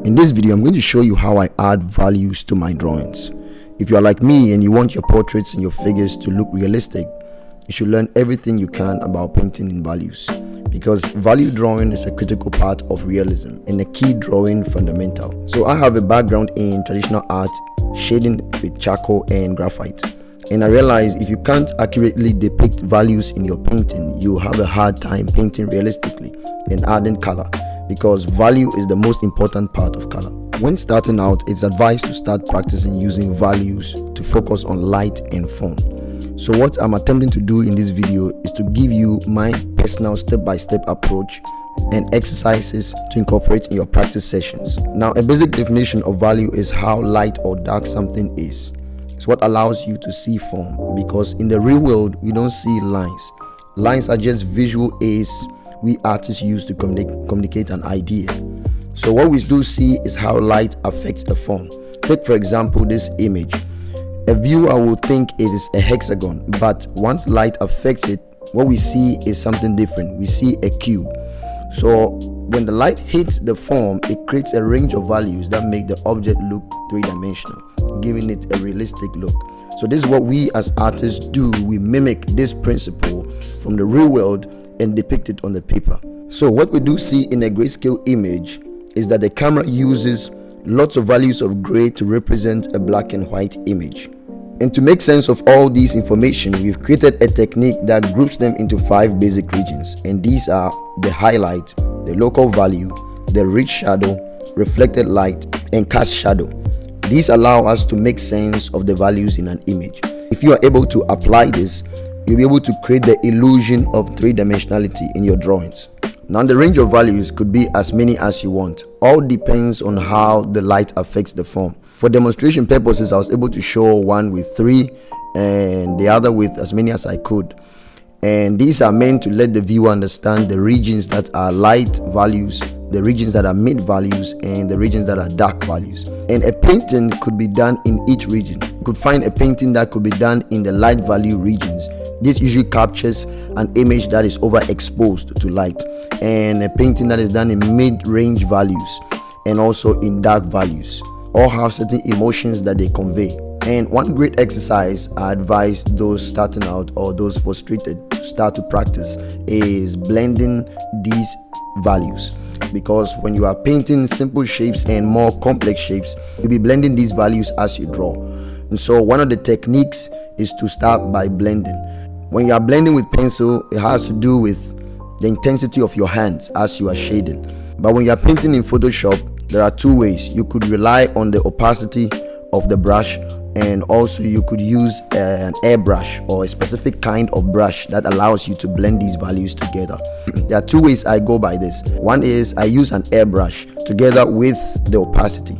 In this video, I'm going to show you how I add values to my drawings. If you are like me and you want your portraits and your figures to look realistic, you should learn everything you can about painting in values, because value drawing is a critical part of realism and a key drawing fundamental. So I have a background in traditional art, shading with charcoal and graphite, and I realized if you can't accurately depict values in your painting, you have a hard time painting realistically and adding color, because value is the most important part of color. When starting out, it's advised to start practicing using values to focus on light and form. So what I'm attempting to do in this video is to give you my personal step-by-step approach and exercises to incorporate in your practice sessions. Now, a basic definition of value is how light or dark something is. It's what allows you to see form, because in the real world we don't see lines. Lines are just visual aids we artists use to communicate an idea. So what we do see is how light affects a form. Take for example this image. A viewer will think it is a hexagon, but once light affects it, what we see is something different. We see a cube. So when the light hits the form, it creates a range of values that make the object look three-dimensional, giving it a realistic look. So this is what we as artists do. We mimic this principle from the real world and depict it on the paper. So what we do see in a grayscale image is that the camera uses lots of values of gray to represent a black and white image. And to make sense of all this information, we've created a technique that groups them into 5 basic regions, and these are the highlight, the local value, the rich shadow, reflected light, and cast shadow. These allow us to make sense of the values in an image. If you are able to apply this, you'll be able to create the illusion of three-dimensionality in your drawings. Now, the range of values could be as many as you want. All depends on how the light affects the form. For demonstration purposes, I was able to show one with 3 and the other with as many as I could. And these are meant to let the viewer understand the regions that are light values, the regions that are mid values, and the regions that are dark values. And a painting could be done in each region. You could find a painting that could be done in the light value regions. This usually captures an image that is overexposed to light, and a painting that is done in mid-range values and also in dark values. All have certain emotions that they convey. And one great exercise I advise those starting out or those frustrated to start to practice is blending these values, because when you are painting simple shapes and more complex shapes, you'll be blending these values as you draw. And so one of the techniques is to start by blending. When you are blending with pencil, it has to do with the intensity of your hands as you are shading. But when you are painting in Photoshop, there are 2 ways. You could rely on the opacity of the brush, and also you could use an airbrush or a specific kind of brush that allows you to blend these values together. There are 2 ways I go by this. One is I use an airbrush together with the opacity,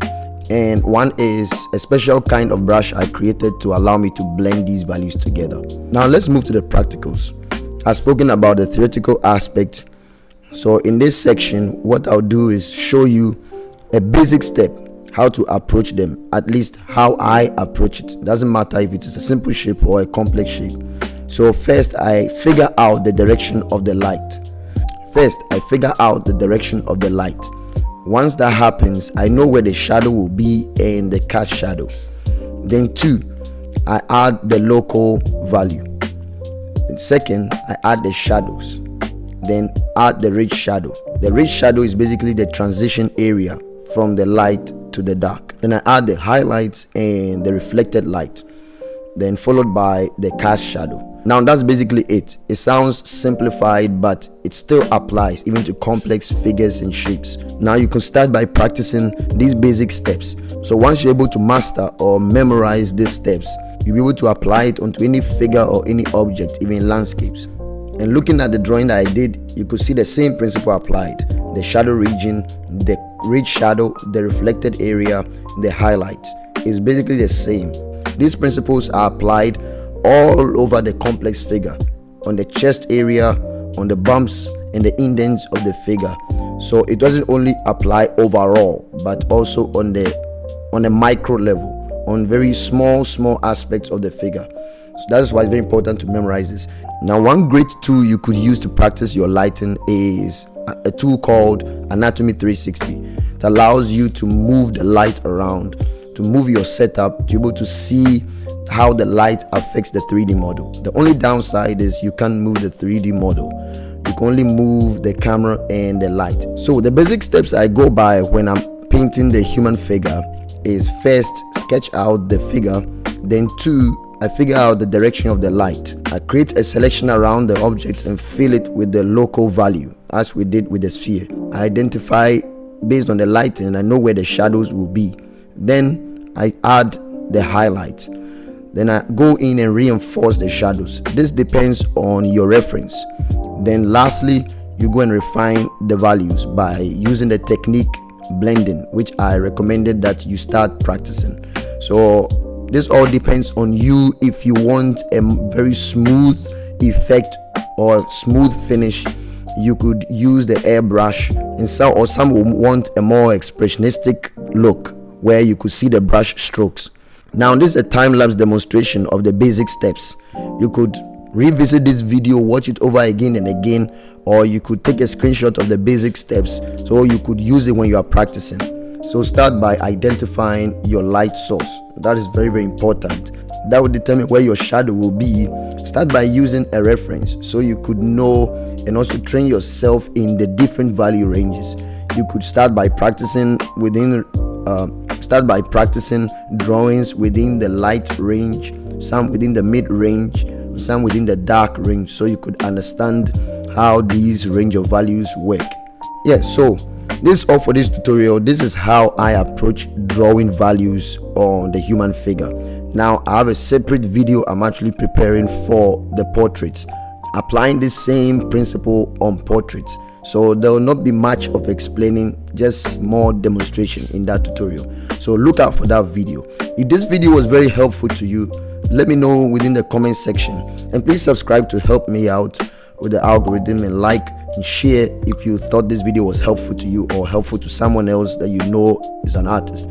and one is a special kind of brush I created to allow me to blend these values together. Now let's move to the practicals. I've spoken about the theoretical aspect, so in this section what I'll do is show you a basic step how to approach them, at least how I approach it. Doesn't matter if it is a simple shape or a complex shape. So first I figure out the direction of the light. Once that happens, I know where the shadow will be and the cast shadow. Then 2, I add the local value. And second, I add the shadows. Then add the rich shadow. The rich shadow is basically the transition area from the light to the dark. Then I add the highlights and the reflected light, then followed by the cast shadow. Now that's basically it. It sounds simplified, but it still applies even to complex figures and shapes. Now you can start by practicing these basic steps. So once you're able to master or memorize these steps, you'll be able to apply it onto any figure or any object, even landscapes. And looking at the drawing that I did, you could see the same principle applied. The shadow region, the rich shadow, the reflected area, the highlight is basically the same. These principles are applied all over the complex figure, on the chest area, on the bumps and the indents of the figure. So it doesn't only apply overall, but also on the micro level, on very small aspects of the figure. So that's why it's very important to memorize this. Now, one great tool you could use to practice your lighting is a tool called Anatomy 360. It allows you to move the light around, to move your setup, to be able to see how the light affects the 3D model. The only downside is you can't move the 3D model. You can only move the camera and the light. So the basic steps I go by when I'm painting the human figure is first sketch out the figure, then 2, I figure out the direction of the light. I create a selection around the object and fill it with the local value as we did with the sphere. I identify based on the lighting and I know where the shadows will be. Then I add the highlights. Then I go in and reinforce the shadows. This depends on your reference. Then lastly, you go and refine the values by using the technique blending, which I recommended that you start practicing. So this all depends on you. If you want a very smooth effect or smooth finish, you could use the airbrush, and some will want a more expressionistic look where you could see the brush strokes. Now this is a time-lapse demonstration of the basic steps. You could revisit this video, watch it over again and again, or you could take a screenshot of the basic steps so you could use it when you are practicing. So start by identifying your light source. That is very, very important. That will determine where your shadow will be. Start by using a reference so you could know and also train yourself in the different value ranges. You could start by practicing drawings within the light range, some within the mid range, some within the dark range, so you could understand how these range of values work. So this is all for this tutorial. This is how I approach drawing values on the human figure. Now I have a separate video I'm actually preparing for the portraits, applying the same principle on portraits. So there will not be much of explaining, just more demonstration in that tutorial. So look out for that video. If this video was very helpful to you, let me know within the comment section, and please subscribe to help me out with the algorithm, and like and share if you thought this video was helpful to you or helpful to someone else that you know is an artist.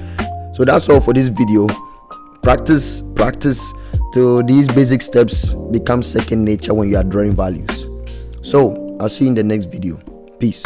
So that's all for this video. Practice till these basic steps become second nature when you are drawing values. So I'll see you in the next video. Peace.